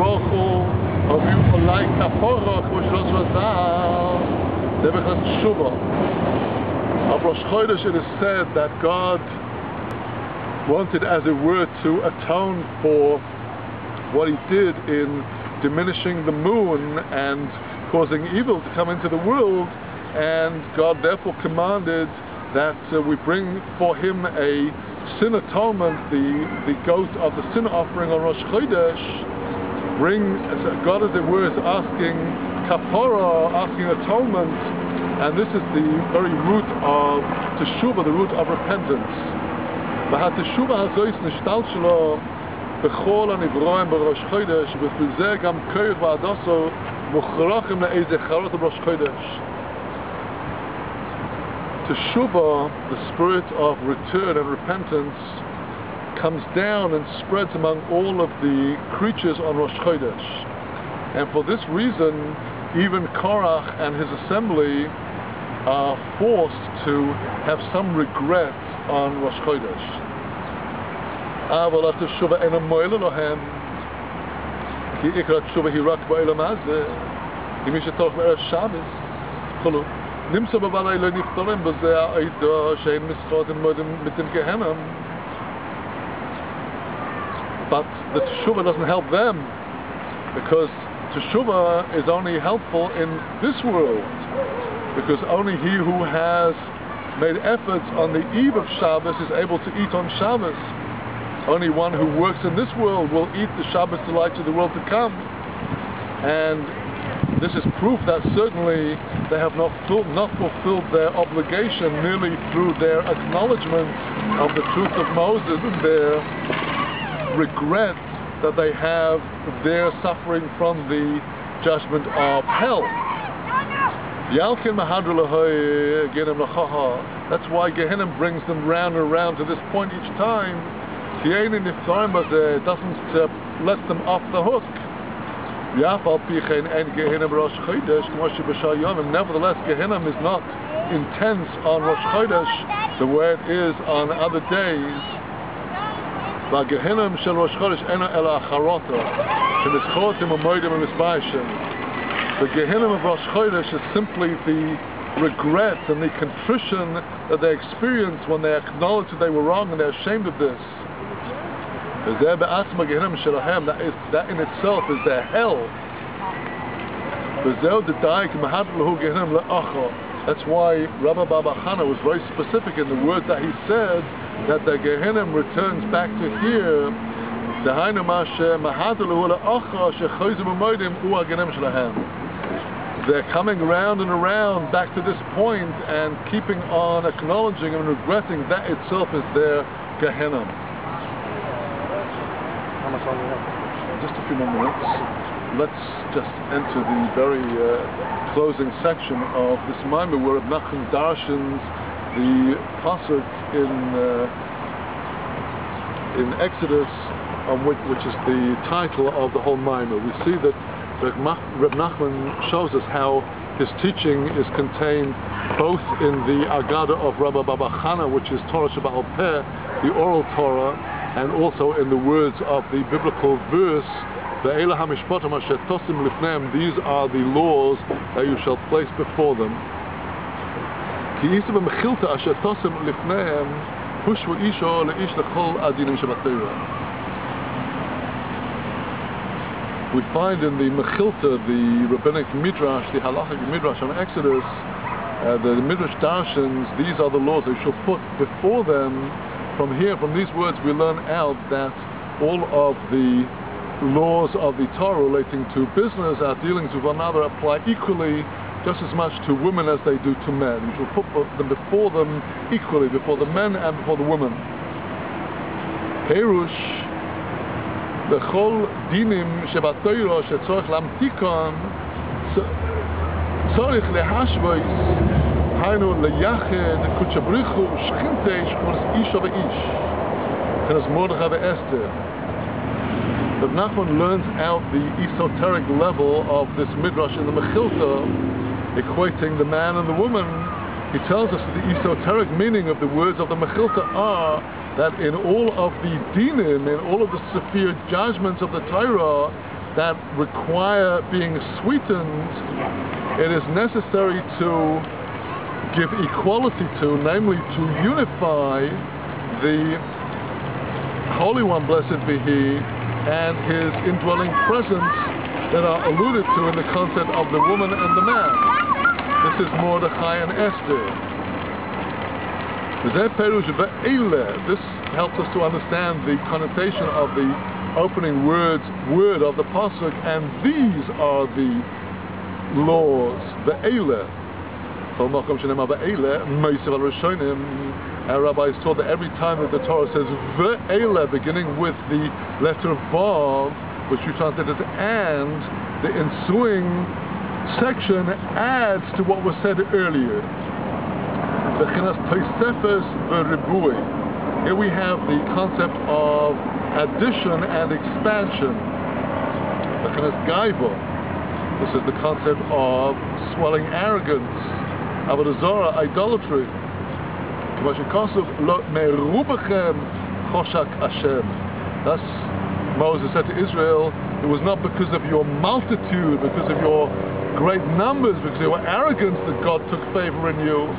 Of Rosh Chodesh it is said that God wanted, as it were, to atone for what he did in diminishing the moon and causing evil to come into the world, and God therefore commanded that we bring for him a sin atonement, the goat of the sin offering on Rosh Chodesh. God, as it were, is asking kapara, asking atonement, and this is the very root of teshuvah, the root of repentance. והתשובה הזאת נשתלשלה בכל הנברואים בראש חודש, ובשביל זה גם כוח ועדוסו מוכרחים להיזכרות בראש חודש. Teshuvah, the spirit of return and repentance, comes down and spreads among all of the creatures on Rosh Chodesh. And for this reason, even Korach and his assembly are forced to have some regret on Rosh Chodesh. אבל התשובה אינה מועילה להם, כי עיקר התשובה היא רק בעולם הזה, כי מי שתוך בערב שבס, כלו, נמצא בבעלי לא נפטרים בזה העידו שאין משחות מתם גהנם. But the teshuvah doesn't help them, because teshuvah is only helpful in this world, because only he who has made efforts on the eve of Shabbos is able to eat on Shabbos. Only one who works in this world will eat the Shabbos delights of the world to come. And this is proof that certainly they have not fulfilled their obligation merely through their acknowledgement of the truth of Moses and their regret that they have their suffering from the judgment of hell. That's why Gehenna brings them round and round to this point each time. It doesn't let them off the hook. Nevertheless, Gehenna is not intense on Rosh Chodesh the way it is on other days. The Gehenna of Rosh Chodesh is simply the regret and the contrition that they experience when they acknowledge that they were wrong and they're ashamed of this. That in itself is their hell. That's why Rabbi Baba Chana was very specific in the words that he said, that the Gehenna returns back to here. They're coming around and around back to this point and keeping on acknowledging and regretting that itself is their Gehenna. Just a few more minutes. Let's just enter the very closing section of this Maimah, where Reb Nachman darshans the pasuk in Exodus, which is the title of the whole Maimah. We see that Reb Nachman shows us how his teaching is contained both in the Agada of Rabbi Baba Chana, which is Torah Sheba'al Peh, the oral Torah, and also in the words of the biblical verse, these are the laws that you shall place before them. We find in the Mechilta, the rabbinic midrash, the halachic midrash on Exodus, the midrash darshans, these are the laws that you shall put before them. From here, from these words, we learn out that all of the laws of the Torah relating to business, our dealings with one another, apply equally, just as much to women as they do to men. You shall put them before them equally, before the men and before the women. Perush, bechol dinim shebatayro shetzorich lamtikon, tzorich lehashbois. Hainu leyached kuchabrichu shchinte shkurs isha ve'ish. Tenas Mordechai ve'Esther. But Nachman learns out the esoteric level of this midrash in the Mechilta, equating the man and the woman. He tells us that the esoteric meaning of the words of the Mechilta are that in all of the dinim, in all of the severe judgments of the Torah, that require being sweetened, it is necessary to give equality to, namely to unify the Holy One, blessed be He, and His indwelling presence that are alluded to in the concept of the woman and the man. This is Mordechai and Esther. This helps us to understand the connotation of the opening word of the pasuk, and these are the laws. Our rabbis taught that every time that the Torah says ve'ele, beginning with the letter Vav, which you translate as and, the ensuing section adds to what was said earlier. Here we have the concept of addition and expansion. This is the concept of swelling arrogance, avodah zarah, idolatry. Thus Moses said to Israel, it was not because of your multitude, because of your great numbers, because of your arrogance that God took favor in you.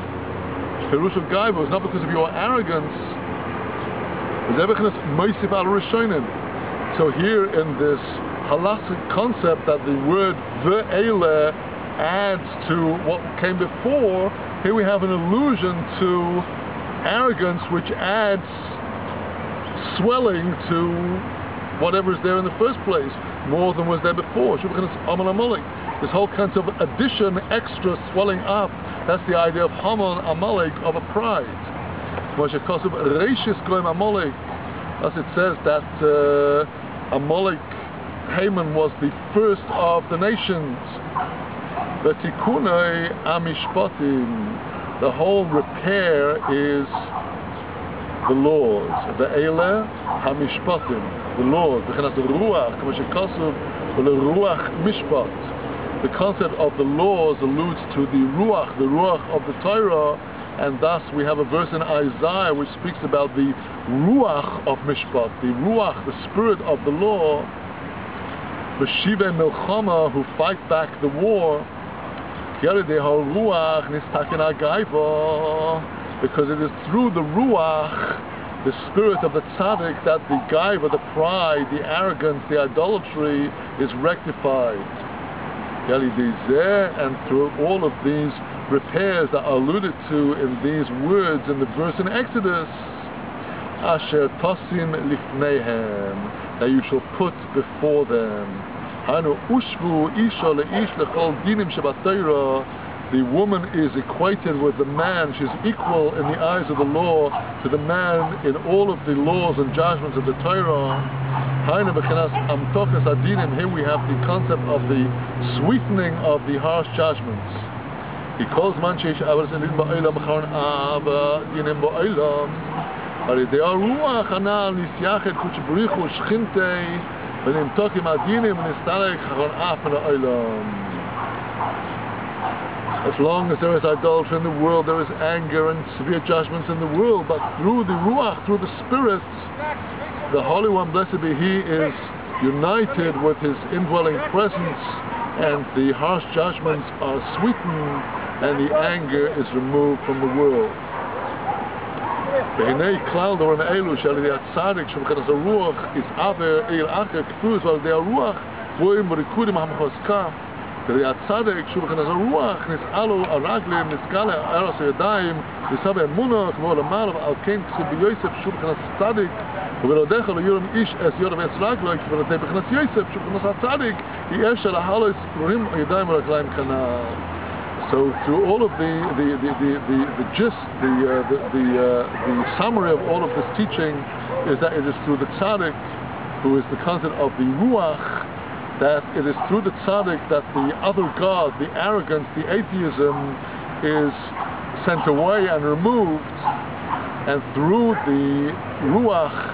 Perush of Gaiva was not because of your arrogance. So here in this halachic concept that the word ve'ele adds to what came before, here we have an allusion to arrogance, which adds swelling to whatever is there in the first place, more than was there before. This whole concept of addition, extra, swelling up, that's the idea of Haman Amalek, of a pride. As it says that Amalek, Haman, was the first of the nations. The whole repair is the laws. Ve'ele hamishpatim, the laws. The concept of the laws alludes to the ruach of the Torah, and thus we have a verse in Isaiah which speaks about the ruach of mishpat, the ruach, the spirit of the law, the shive milchama, who fight back the war. Because it is through the ruach, the spirit of the tzaddik, that the gaiva, the pride, the arrogance, the idolatry is rectified. And through all of these repairs that are alluded to in these words in the verse in Exodus, Asher Tosim Lifneihem, that you shall put before them. The woman is equated with the man. She's equal in the eyes of the law to the man in all of the laws and judgments of the Torah. Here we have the concept of the sweetening of the harsh judgments. He calls as long as there is idolatry in the world, there is anger and severe judgments in the world, but through the ruach, through the spirit, the Holy One, blessed be He, is united with His indwelling presence, and the harsh judgments are sweetened, and the anger is removed from the world. The Tzaddik, Shulchan Aruach, Nis'alu, Araglim, Nis'kale, Eros Yadayim, Nisabe Emunah, Kvo Lamalav, Al-Ken, Ksib Yosef, Shulchan Tzaddik, Uvelodecha, Yoram Ish, Es Yoram Es Raglo, Kvorodei Bechnas Yosef, Shulchan Tzaddik, Yesh Al Halos, Ruhim, Yadayim, Raglaim, Kanal. So through all of the gist, the summary of all of this teaching is that it is through the Tzaddik, who is the concept of the Ruach, that it is through the tzaddik that the other God, the arrogance, the atheism is sent away and removed, and through the ruach